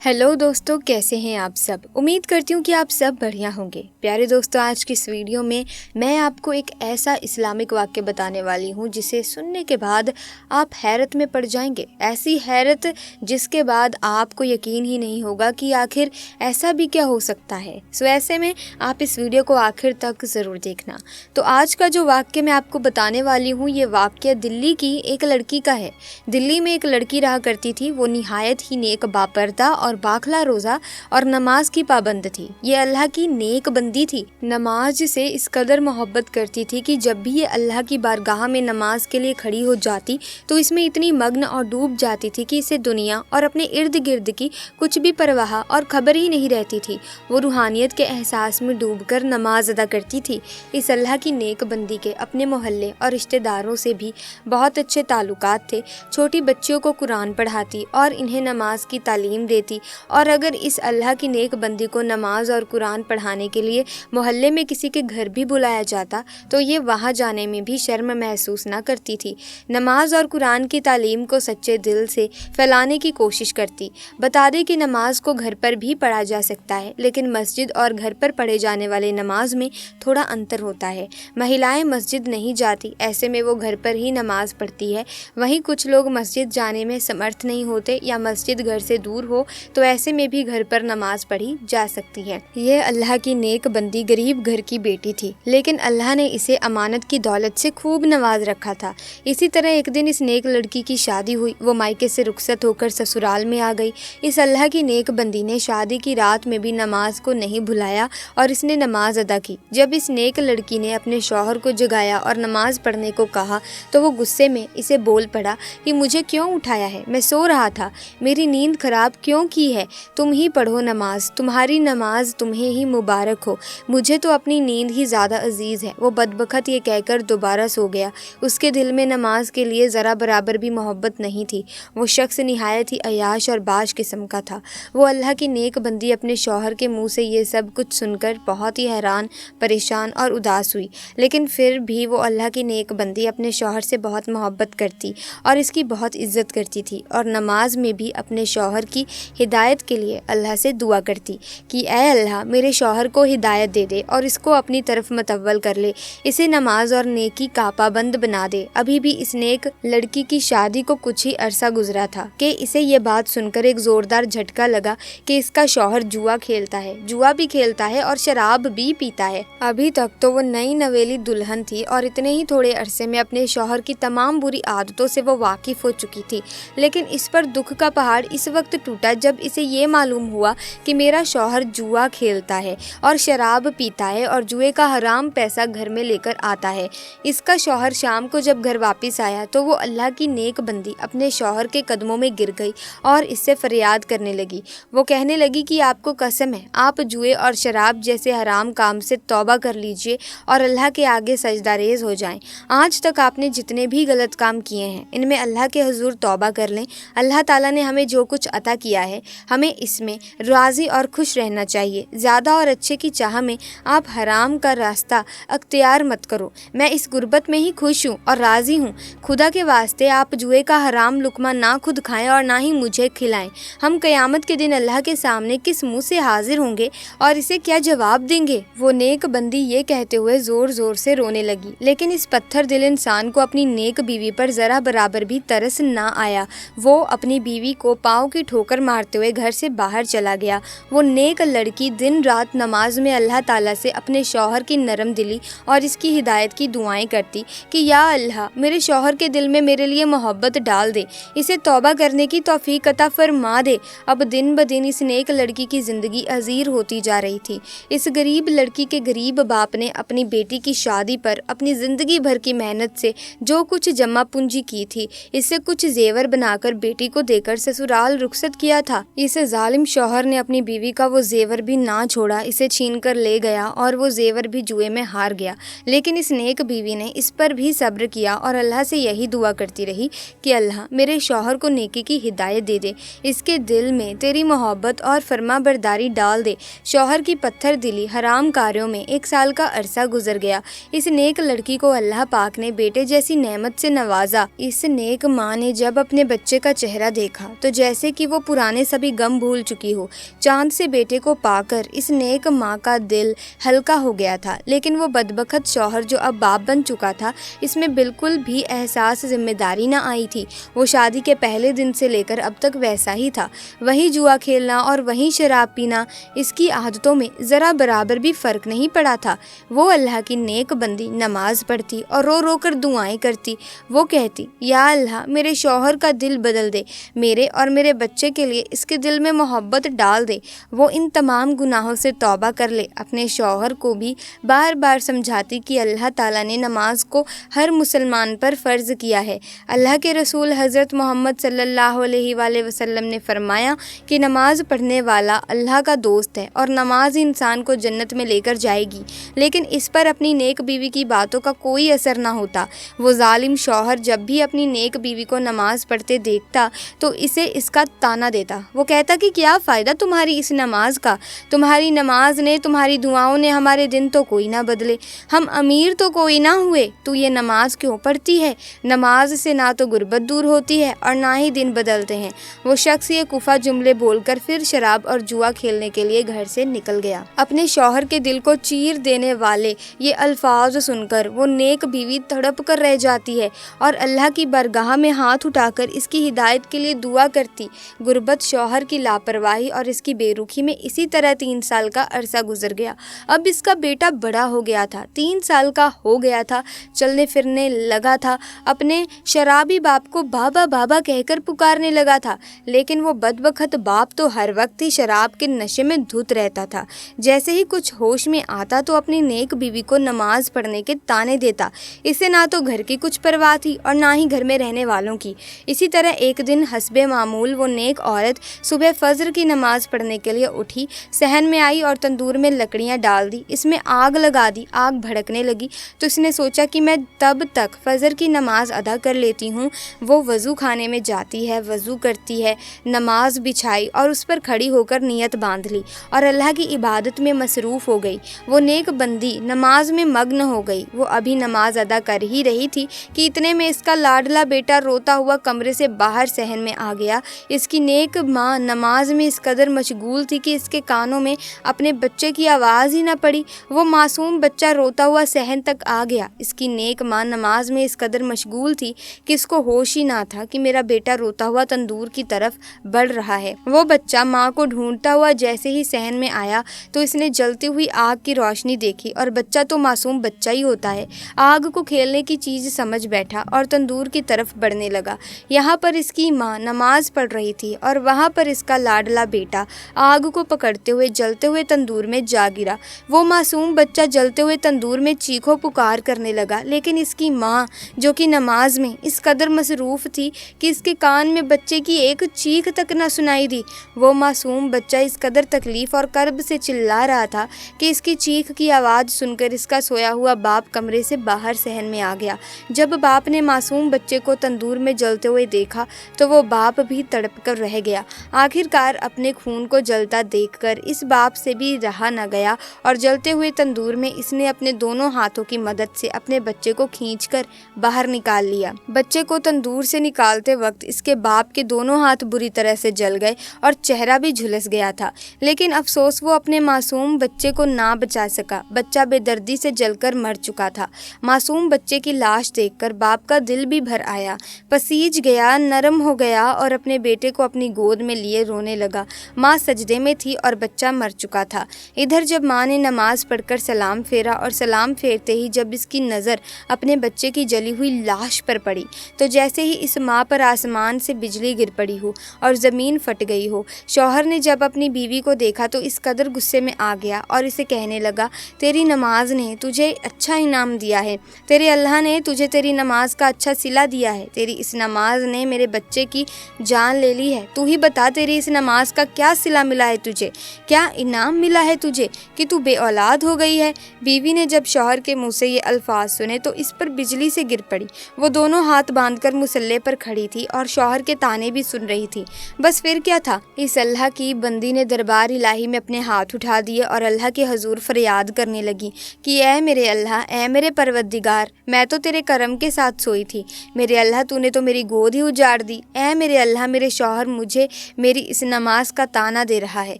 Hello दोस्तों, कैसे हैं आप सब। उम्मीद करती हूँ कि आप सब बढ़िया होंगे। प्यारे दोस्तों, आज की इस वीडियो में मैं आपको एक ऐसा इस्लामिक वाक्य बताने वाली हूँ जिसे सुनने के बाद आप हैरत में पड़ जाएंगे। ऐसी हैरत जिसके बाद आपको यकीन ही नहीं होगा कि आखिर ऐसा भी क्या हो सकता है। सो ऐसे में आप इस वीडियो को आखिर तक ज़रूर देखना। तो आज का जो वाक्य मैं आपको बताने वाली हूँ, ये वाक्य दिल्ली की एक लड़की का है। दिल्ली में एक लड़की रहा करती थी। वो निहायत ही नेक, बापर्दा और बाखला रोज़ा और नमाज की पाबंद थी। ये अल्लाह की नेक बंदी थी। नमाज से इस कदर मोहब्बत करती थी कि जब भी ये अल्लाह की बारगाह में नमाज के लिए खड़ी हो जाती तो इसमें इतनी मग्न और डूब जाती थी कि इसे दुनिया और अपने इर्द गिर्द की कुछ भी परवाह और खबर ही नहीं रहती थी। वो रूहानियत के एहसास में डूबकर नमाज अदा करती थी। इस अल्लाह की नेक बंदी के अपने मोहल्ले और रिश्तेदारों से भी बहुत अच्छे ताल्लुकात थे। छोटी बच्चियों को कुरान पढ़ाती और इन्हें नमाज की तालीम देती। और अगर इस अल्लाह की नेक बंदी को नमाज और कुरान पढ़ाने के लिए मोहल्ले में किसी के घर भी बुलाया जाता तो ये वहाँ जाने में भी शर्म महसूस ना करती थी। नमाज और कुरान की तालीम को सच्चे दिल से फैलाने की कोशिश करती। बता दें कि नमाज को घर पर भी पढ़ा जा सकता है, लेकिन मस्जिद और घर पर पढ़े जाने वाले नमाज में थोड़ा अंतर होता है। महिलाएं मस्जिद नहीं जाती, ऐसे में वो घर पर ही नमाज पढ़ती है। वहीं कुछ लोग मस्जिद जाने में समर्थ नहीं होते या मस्जिद घर से दूर हो तो ऐसे में भी घर पर नमाज पढ़ी जा सकती है। ये अल्लाह की नेक बंदी गरीब घर की बेटी थी, लेकिन अल्लाह ने इसे अमानत की दौलत से खूब नवाज रखा था। इसी तरह एक दिन इस नेक लड़की की शादी हुई। वो मायके से रुखसत होकर ससुराल में आ गई। इस अल्लाह की नेक बंदी ने शादी की रात में भी नमाज को नहीं भुलाया और इसने नमाज अदा की। जब इस नेक लड़की ने अपने शौहर को जगाया और नमाज पढ़ने को कहा तो वो गुस्से में इसे बोल पड़ा कि मुझे क्यों उठाया है, मैं सो रहा था, मेरी नींद खराब क्यों की है, तुम ही पढ़ो नमाज, तुम्हारी नमाज तुम्हें ही मुबारक हो, मुझे तो अपनी नींद ही ज़्यादा अजीज़ है। वो बदबख्त ये कहकर दोबारा सो गया। उसके दिल में नमाज के लिए ज़रा बराबर भी मोहब्बत नहीं थी। वो शख्स निहायत ही अयाश और बाश किस्म का था। वो अल्लाह की नेक बंदी अपने शौहर के मुँह से ये सब कुछ सुनकर बहुत ही हैरान, परेशान और उदास हुई। लेकिन फिर भी वो अल्लाह की नेक बंदी अपने शौहर से बहुत मोहब्बत करती और इसकी बहुत इज्जत करती थी और नमाज में भी अपने शौहर की हिदायत के लिए अल्लाह से दुआ करती कि ऐ अल्लाह, मेरे शौहर को हिदायत दे दे और इसको अपनी तरफ मतवल कर ले, इसे नमाज और नेकी का पाबंद बना दे। अभी भी इस नेक लड़की की शादी को कुछ ही अरसा गुजरा था कि इसे ये बात सुनकर एक ज़ोरदार झटका लगा कि इसका शौहर जुआ खेलता है, जुआ भी खेलता है और शराब भी पीता है। अभी तक तो वो नई नवेली दुल्हन थी और इतने ही थोड़े अरसे में अपने शौहर की तमाम बुरी आदतों से वो वाकिफ हो चुकी थी। लेकिन इस पर दुख का पहाड़ इस वक्त टूटा जब इसे ये मालूम हुआ कि मेरा शौहर जुआ खेलता है और शराब पीता है और जुए का हराम पैसा घर में लेकर आता है। इसका शौहर शाम को जब घर वापस आया तो वो अल्लाह की नेक बंदी अपने शौहर के कदमों में गिर गई और इससे फरियाद करने लगी। वो कहने लगी कि आपको कसम है, आप जुए और शराब जैसे हराम काम से तौबा कर लीजिए और अल्लाह के आगे सजदारेज हो जाएं। आज तक आपने जितने भी गलत काम किए हैं इनमें अल्लाह के हुजूर तौबा कर लें। अल्लाह ताला ने हमें जो कुछ अता किया है हमें इसमें राज़ी और खुश रहना चाहिए। ज़्यादा और अच्छे की चाह में आप हराम का रास्ता अख्तियार मत करो। मैं इस गुर्बत में ही खुश हूँ और राज़ी हूँ। खुदा के वास्ते आप जुए का हराम लुकमा ना खुद खाएं और ना ही मुझे खिलाएं। हम क़यामत के दिन अल्लाह के सामने किस मुँह से हाजिर होंगे और इसे क्या जवाब देंगे। वो नेक बंदी ये कहते हुए ज़ोर ज़ोर से रोने लगी। लेकिन इस पत्थर दिल इंसान को अपनी नेक बीवी पर ज़रा बराबर भी तरस ना आया। वो अपनी बीवी को पाँव की ठोकर मारते हुए घर से बाहर चला गया। वो नेक लड़की दिन रात नमाज में अल्लाह ताला से अपने शौहर की नरम दिली और इसकी हिदायत की दुआएं करती कि या अल्लाह, मेरे शौहर के दिल में मेरे लिए मोहब्बत डाल दे, इसे तौबा करने की तौफीक अता फरमा दे। अब दिन ब दिन इस नेक लड़की की ज़िंदगी अजीर होती जा रही थी। इस गरीब लड़की के गरीब बाप ने अपनी बेटी की शादी पर अपनी ज़िंदगी भर की मेहनत से जो कुछ जमा पूंजी की थी, इससे कुछ जेवर बनाकर बेटी को देकर ससुराल रुखसत किया था। इस जालिम शौहर ने अपनी बीवी का वो जेवर भी ना छोड़ा, इसे छीन कर ले गया और वो जेवर भी जुए में हार गया। लेकिन इस नेक बीवी ने इस पर भी सब्र किया और अल्लाह से यही दुआ करती रही कि अल्लाह, मेरे शौहर को नेकी की हिदायत दे दे, इसके दिल में तेरी मोहब्बत और फरमा बरदारी डाल दे। शौहर की पत्थर दिली हराम कार्यों में 1 साल का अरसा गुजर गया। इस नेक लड़की को अल्लाह पाक ने बेटे जैसी नेमत से नवाजा। इस नेक माँ ने जब अपने बच्चे का चेहरा देखा तो जैसे कि वो पुराने सभी गम भूल चुकी हूँ। चांद से बेटे को पाकर इस नेक माँ का दिल हल्का हो गया था, लेकिन वो बदबख्त शौहर जो अब बाप बन चुका था, इसमें बिल्कुल भी एहसास जिम्मेदारी न आई थी। वो शादी के पहले दिन से लेकर अब तक वैसा ही था। वही जुआ खेलना और वही शराब पीना, इसकी आदतों में ज़रा बराबर भी फ़र्क नहीं पड़ा था। वो अल्लाह की नेक बंदी नमाज पढ़ती और रो रो कर दुआएं करती। वो कहती, या अल्लाह मेरे शौहर का दिल बदल दे, मेरे और मेरे बच्चे के लिए इसके दिल में मोहब्बत डाल दे, वो इन तमाम गुनाहों से तौबा कर ले। अपने शौहर को भी बार बार समझाती कि अल्लाह ताला ने नमाज को हर मुसलमान पर फ़र्ज़ किया है। अल्लाह के रसूल हज़रत मोहम्मद सल्लल्लाहु अलैहि वसल्लम ने फरमाया कि नमाज पढ़ने वाला अल्लाह का दोस्त है और नमाज इंसान को जन्नत में लेकर जाएगी। लेकिन इस पर अपनी नेक बीवी की बातों का कोई असर ना होता। वो जालिम शौहर जब भी अपनी नेक बीवी को नमाज पढ़ते देखता तो इसे इसका ताना देता। वो कहता कि क्या फ़ायदा तुम्हारी इस नमाज का, तुम्हारी नमाज ने, तुम्हारी दुआओं ने हमारे दिन तो कोई ना बदले, हम अमीर तो कोई ना हुए, तू ये नमाज क्यों पढ़ती है? नमाज से ना तो गुर्बत दूर होती है और ना ही दिन बदलते हैं। वो शख्स ये कुफा जुमले बोलकर फिर शराब और जुआ खेलने के लिए घर से निकल गया। अपने शौहर के दिल को चीर देने वाले ये अल्फाज सुनकर वो नेक बीवी तड़प कर रह जाती है और अल्लाह की बारगाह में हाथ उठाकर इसकी हिदायत के लिए दुआ करती। गुर्बत, शौहर की लापरवाही और इसकी बेरुखी में इसी तरह 3 साल का अरसा गुजर गया। अब इसका बेटा बड़ा हो गया था, 3 साल का हो गया था, चलने फिरने लगा था, अपने शराबी बाप को बाबा बाबा कहकर पुकारने लगा था। लेकिन वो बदबख्त बाप तो हर वक्त ही शराब के नशे में धुत रहता था। जैसे ही कुछ होश में आता तो अपनी नेक बीवी को नमाज पढ़ने के ताने देता। इसे ना तो घर की कुछ परवाह थी और ना ही घर में रहने वालों की। इसी तरह एक दिन हस्बे मामूल वो नेक औरत सुबह फजर की नमाज पढ़ने के लिए उठी, सहन में आई और तंदूर में लकड़ियां डाल दी, इसमें आग लगा दी। आग भड़कने लगी तो इसने सोचा कि मैं तब तक फजर की नमाज अदा कर लेती हूँ। वो वज़ू खाने में जाती है, वज़ू करती है, नमाज बिछाई और उस पर खड़ी होकर नियत बांध ली और अल्लाह की इबादत में मसरूफ़ हो गई। वो नेक बंदी नमाज में मग्न हो गई। वो अभी नमाज अदा कर ही रही थी कि इतने में इसका लाडला बेटा रोता हुआ कमरे से बाहर सहन में आ गया। इसकी नेक माँ नमाज में इस कदर मशगूल थी कि इसके कानों में अपने बच्चे की आवाज़ ही न पड़ी। वो मासूम बच्चा रोता हुआ सहन तक आ गया। इसकी नेक माँ नमाज में इस कदर मशगूल थी कि इसको होश ही ना था कि मेरा बेटा रोता हुआ तंदूर की तरफ बढ़ रहा है। वो बच्चा माँ को ढूंढता हुआ जैसे ही सहन में आया तो इसने जलती हुई आग की रोशनी देखी और बच्चा तो मासूम बच्चा ही होता है, आग को खेलने की चीज़ समझ बैठा और तंदूर की तरफ बढ़ने लगा। यहाँ पर इसकी माँ नमाज पढ़ रही थी और वहाँ पर इसका लाडला बेटा आग को पकड़ते हुए जलते हुए तंदूर में जा गिरा। वो मासूम बच्चा जलते हुए तंदूर में चीखो पुकार करने लगा, लेकिन इसकी माँ जो कि नमाज में इस कदर मसरूफ़ थी कि इसके कान में बच्चे की एक चीख तक न सुनाई दी। वो मासूम बच्चा इस कदर तकलीफ़ और कर्ब से चिल्ला रहा था कि इसकी चीख की आवाज़ सुनकर इसका सोया हुआ बाप कमरे से बाहर सहन में आ गया। जब बाप ने मासूम बच्चे को तंदूर में जलते हुए देखा तो वो बाप भी तड़प कर रह गया। आखिरकार अपने खून को जलता देखकर इस बाप से भी रहा न गया और जलते हुए तंदूर में इसने अपने दोनों हाथों की मदद से अपने बच्चे को खींचकर बाहर निकाल लिया। बच्चे को तंदूर से निकालते वक्त इसके बाप के दोनों हाथ बुरी तरह से जल गए और चेहरा भी झुलस गया था, लेकिन अफसोस वो अपने मासूम बच्चे को ना बचा सका। बच्चा बेदर्दी से जलकर मर चुका था। मासूम बच्चे की लाश देखकर बाप का दिल भी भर आया, पसीज गया, नरम हो गया और अपने बेटे को अपनी गोद में लिए रोने लगा। माँ सजदे में थी और बच्चा मर चुका था। इधर जब माँ ने नमाज पढ़कर सलाम फेरा और सलाम फेरते ही जब इसकी नज़र अपने बच्चे की जली हुई लाश पर पड़ी तो जैसे ही इस माँ पर आसमान से बिजली गिर पड़ी हो और ज़मीन फट गई हो। शौहर ने जब अपनी बीवी को देखा तो इस कदर गुस्से में आ गया और इसे कहने लगा, तेरी नमाज ने तुझे अच्छा इनाम दिया है, तेरे अल्लाह ने तुझे तेरी नमाज का अच्छा सिला दिया है। तेरी इस नमाज ने मेरे बच्चे की जान ले ली है। तू ही बता, तेरी इस नमाज का क्या सिला मिला है तुझे, क्या इनाम मिला है तुझे कि तू बे औलाद हो गई है। बीवी ने जब शौहर के मुँह से ये अल्फाज सुने तो इस पर बिजली से गिर पड़ी। वो दोनों हाथ बांधकर मुसल्ले पर खड़ी थी और शौहर के ताने भी सुन रही थी। बस फिर क्या था, इस अल्लाह की बंदी ने दरबार इलाही में अपने हाथ उठा दिए और अल्लाह के हजूर फरियाद करने लगी कि ऐ मेरे अल्लाह, ऐ मेरे परवरदिगार, मैं तो तेरे करम के साथ सोई थी, मेरे अल्लाह तूने तो मेरी गोद ही उजाड़ दी। ऐ मेरे अल्लाह, मेरे शौहर मुझे میری اس نماز کا تانا دے رہا ہے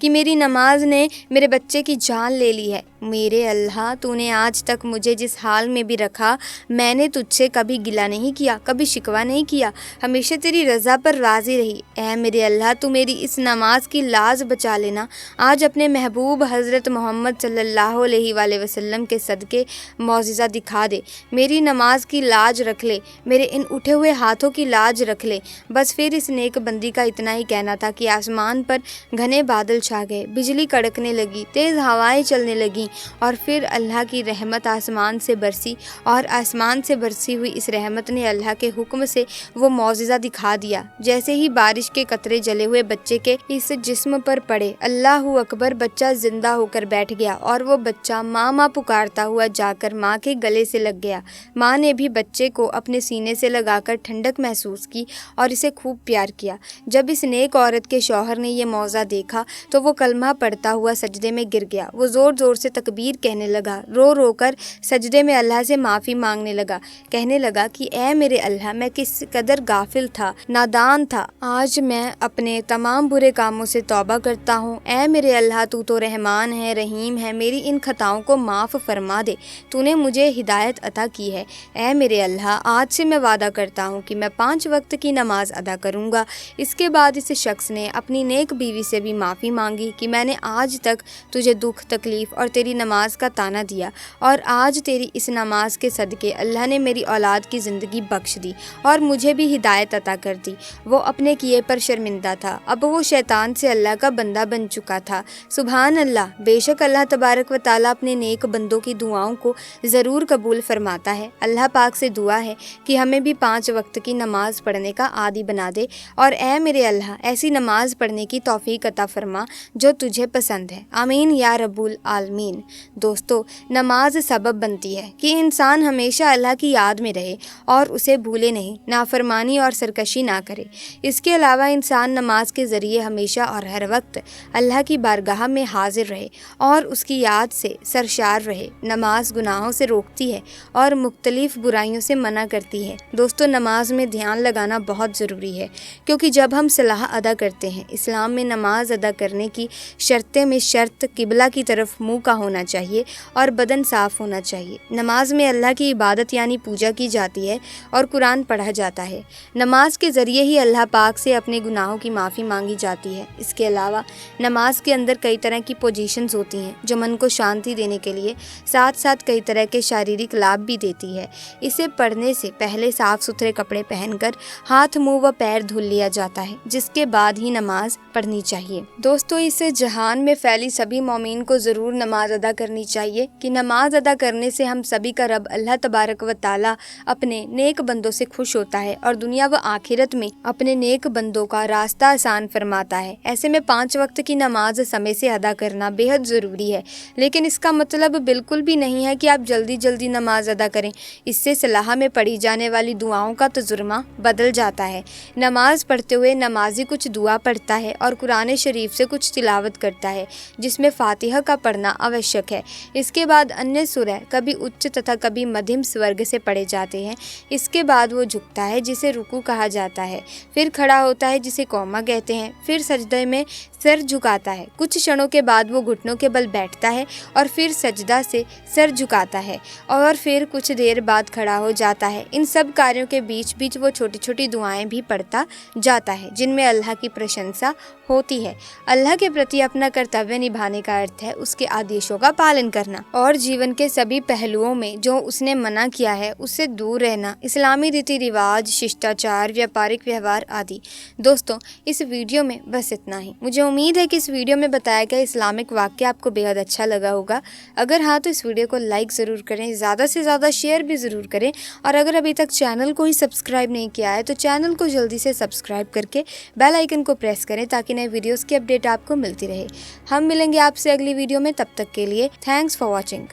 کہ میری نماز نے میرے بچے کی جان لے لی ہے۔ میرے اللہ، تو نے آج تک مجھے جس حال میں بھی رکھا، میں نے تجھ سے کبھی گلہ نہیں کیا، کبھی شکوہ نہیں کیا، ہمیشہ تیری رضا پر راضی رہی۔ اے میرے اللہ، تو میری اس نماز کی لاز بچا لینا۔ آج اپنے محبوب حضرت محمد صلی اللہ علیہ وآلہ وسلم کے صدقے معجزہ دکھا دے، میری نماز کی لاج رکھ لے، میرے ان اٹھے ہوئے ہاتھوں کی لاج رکھ لے۔ بس پھر اس نیک بندی کا اتنا ہی کہنا تھا کہ آسمان پر گھنے بادل چھا گئے، بجلی کڑکنے لگی، تیز ہوائیں چلنے لگیں، اور پھر اللہ کی رحمت آسمان سے برسی، اور آسمان سے برسی ہوئی اس رحمت نے اللہ کے حکم سے وہ معجزہ دکھا دیا۔ جیسے ہی بارش کے قطرے جلے ہوئے بچے کے اس جسم پر پڑے، اللہ اکبر، بچہ زندہ ہو کر بیٹھ گیا، اور وہ بچہ ماں ماں پکارتا ہوا جا کر ماں کے گلے سے لگ گیا۔ ماں نے بھی بچے کو اپنے سینے سے لگا کر ٹھنڈک محسوس کی اور اسے خوب پیار کیا۔ جب اس نیک عورت کے شوہر نے یہ معجزہ دیکھا تو وہ کلمہ پڑھتا ہوا سجدے میں گر گیا۔ وہ زور زور سے تکبیر کہنے لگا، رو رو کر سجدے میں اللہ سے معافی مانگنے لگا، کہنے لگا کہ اے میرے اللہ، میں کس قدر غافل تھا، نادان تھا، آج میں اپنے تمام برے کاموں سے توبہ کرتا ہوں۔ اے میرے اللہ، تو رحمان ہے، رحیم ہے، میری ان خطاؤں کو معاف فرما دے، تو نے مجھے ہدایت عطا کی ہے۔ اے میرے اللہ، آج سے میں وعدہ کرتا ہوں کہ میں 5 وقت کی نماز ادا کروں گا۔ اس کے بعد اس شخص نے اپنی نیک بیوی سے بھی معافی مانگی کہ میں نے آج تک تجھے دکھ تکلیف اور تیری نماز کا تانا دیا، اور آج تیری اس نماز کے صدقے اللہ نے میری اولاد کی زندگی بخش دی اور مجھے بھی ہدایت عطا کر دی۔ وہ اپنے کیے پر شرمندہ تھا، اب وہ شیطان سے اللہ کا بندہ بن چکا تھا۔ سبحان اللہ، بے شک اللہ تبارک و تعالیٰ اپنے نیک بندوں کی دعاؤں کو ضرور قبول فرماتا ہے۔ اللہ پاک سے دعا ہے کہ ہمیں بھی 5 وقت کی نماز پڑھنے کا عادی بنا دے، اور اے میرے اللہ، ایسی نماز پڑھنے کی توفیق عطا فرما جو تجھے پسند ہے۔ آمین یا رب العالمین۔ دوستو، نماز سبب بنتی ہے کہ انسان ہمیشہ اللہ کی یاد میں رہے اور اسے بھولے نہیں، نافرمانی اور سرکشی نہ کرے۔ اس کے علاوہ انسان نماز کے ذریعے ہمیشہ اور ہر وقت اللہ کی بارگاہ میں حاضر رہے اور اس کی یاد سے سرشار رہے۔ نماز گناہوں سے روکتی ہے اور مختلف برائیوں سے منع کرتی ہے۔ دوستو، نماز میں دھیان لگانا بہت ضروری ہے، کیونکہ جب ہم صلاح ادا کرتے ہیں، اسلام میں نماز ادا کرنے کی شرطیں میں شرط قبلہ کی طرف منہ کا ہونا چاہیے اور بدن صاف ہونا چاہیے۔ نماز میں اللہ کی عبادت یعنی پوجا کی جاتی ہے اور قرآن پڑھا جاتا ہے۔ نماز کے ذریعے ہی اللہ پاک سے اپنے گناہوں کی معافی مانگی جاتی ہے۔ اس کے علاوہ نماز کے اندر کئی طرح کی پوزیشنز ہوتی ہیں جو من کو شانتی دینے کے لیے ساتھ ساتھ کئی طرح کے شاریرک لابھ بھی دیتی ہے۔ اسے پڑھنے سے پہلے صاف ستھرے کپڑے پہن کر ہاتھ منہ و پیر دھل لیا جاتا ہے، جس کے بعد ہی نماز پڑھنی چاہیے۔ دوستو، اس جہان میں پھیلی سبھی مومین کو ضرور نماز ادا کرنی چاہیے کہ نماز ادا کرنے سے ہم سبھی کا رب اللہ تبارک و تعالیٰ اپنے نیک بندوں سے خوش ہوتا ہے اور دنیا و آخرت میں اپنے نیک بندوں کا راستہ آسان فرماتا ہے۔ ایسے میں 5 وقت کی نماز سمے سے ادا کرنا بے حد ضروری ہے، لیکن اس کا مطلب بالکل بھی نہیں ہے کہ آپ جلدی جلدی نماز ادا کریں۔ اس سے صلاح میں پڑھی جانے والی دعاؤں کا تجربہ بدل جاتا ہے۔ نماز پڑھتے ہوئے نمازی کچھ دعا پڑھتا ہے اور قرآن شریف سے کچھ تلاوت کرتا ہے، جس میں فاتحہ کا پڑھنا آوشک ہے۔ اس کے بعد انیہ سورہ کبھی اچ تتھا کبھی مدھم سورگ سے پڑھے جاتے ہیں۔ اس کے بعد وہ جھکتا ہے جسے رکوع کہا جاتا ہے، پھر کھڑا ہوتا ہے جسے قوما کہتے ہیں، پھر سجدے میں سر جھکاتا ہے، کچھ شنوں کے بعد وہ گھٹنوں کے بل بیٹھتا ہے اور پھر سجدہ سے سر جھکاتا ہے اور پھر کچھ دیر بعد کھڑا ہو جاتا ہے۔ ان سب کاریوں کے بیچ بیچ وہ چھوٹی چھوٹی دعائیں بھی پڑھتا جاتا ہے جن میں اللہ کی پرشنسا ہوتی ہے۔ اللہ کے پرتی اپنا کرتویہ نبھانے کا ارتھ ہے اس کے آدیشوں کا پالن کرنا اور جیون کے سبھی پہلوؤں میں جو اس نے منع کیا ہے اس سے دور رہنا، اسلامی ریتی رواج، ششٹاچار، ویاپارک ویوہار آدی۔ دوستوں، اس ویڈیو میں بس اتنا ہی۔ مجھے امید ہے کہ اس ویڈیو میں بتایا گیا اسلامک واقعہ آپ کو بے حد اچھا لگا ہوگا۔ اگر ہاں تو اس ویڈیو کو لائک ضرور کریں، زیادہ سے زیادہ شیئر بھی ضرور کریں، اور اگر ابھی تک چینل کو ہی سبسکرائب نہیں کیا ہے تو چینل کو جلدی سے سبسکرائب کر کے بیل آئیکن کو پریس کریں تاکہ نئے ویڈیوز کی اپڈیٹ آپ کو ملتی رہے۔ ہم ملیں گے آپ سے اگلی ویڈیو میں، تب تک کے لیے تھینکس فار واچنگ۔